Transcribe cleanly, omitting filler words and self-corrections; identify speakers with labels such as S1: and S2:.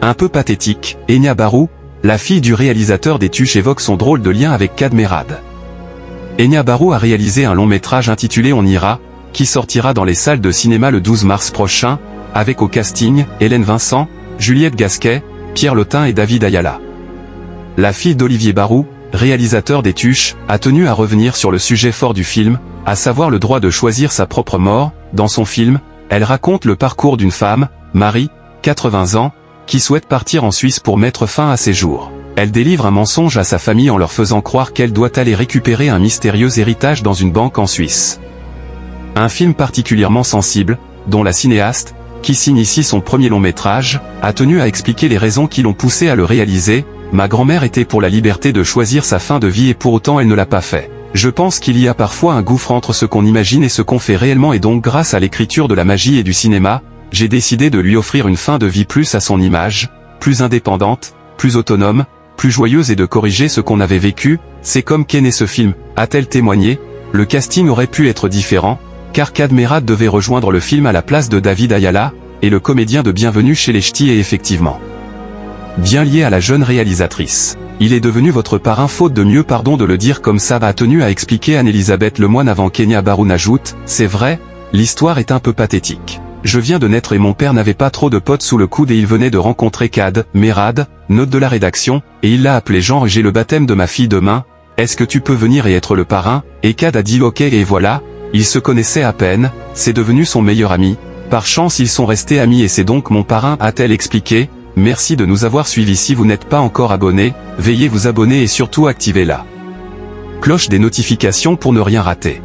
S1: Un peu pathétique, Enya Barou, la fille du réalisateur des Tuches, évoque son drôle de lien avec Kad Merad. Enya Barou a réalisé un long métrage intitulé On ira, qui sortira dans les salles de cinéma le 12 mars prochain, avec au casting, Hélène Vincent, Juliette Gasquet, Pierre Lotin et David Ayala. La fille d'Olivier Barou, réalisateur des Tuches, a tenu à revenir sur le sujet fort du film, à savoir le droit de choisir sa propre mort. Dans son film, elle raconte le parcours d'une femme, Marie, 80 ans, qui souhaite partir en Suisse pour mettre fin à ses jours. Elle délivre un mensonge à sa famille en leur faisant croire qu'elle doit aller récupérer un mystérieux héritage dans une banque en Suisse. Un film particulièrement sensible, dont la cinéaste, qui signe ici son premier long métrage, a tenu à expliquer les raisons qui l'ont poussé à le réaliser. Ma grand-mère était pour la liberté de choisir sa fin de vie et pour autant elle ne l'a pas fait. Je pense qu'il y a parfois un gouffre entre ce qu'on imagine et ce qu'on fait réellement, et donc grâce à l'écriture de la magie et du cinéma, j'ai décidé de lui offrir une fin de vie plus à son image, plus indépendante, plus autonome, plus joyeuse, et de corriger ce qu'on avait vécu. C'est comme qu'est né ce film, a-t-elle témoigné. Le casting aurait pu être différent, car Kad Merad devait rejoindre le film à la place de David Ayala, et le comédien de Bienvenue chez les Ch'tis est effectivement bien lié à la jeune réalisatrice. Il est devenu votre parrain faute de mieux, pardon de le dire comme ça, a tenu à expliquer Anne-Elisabeth Lemoine avant qu'Enya Barou n'ajoute. C'est vrai, l'histoire est un peu pathétique. Je viens de naître et mon père n'avait pas trop de potes sous le coude et il venait de rencontrer Kad Merad, note de la rédaction, et il l'a appelé genre j'ai le baptême de ma fille demain, est-ce que tu peux venir et être le parrain? Et Kad a dit ok et voilà, ils se connaissaient à peine, c'est devenu son meilleur ami, par chance ils sont restés amis et c'est donc mon parrain, a-t-elle expliqué. Merci de nous avoir suivis. Si vous n'êtes pas encore abonné, veuillez vous abonner et surtout activer la cloche des notifications pour ne rien rater.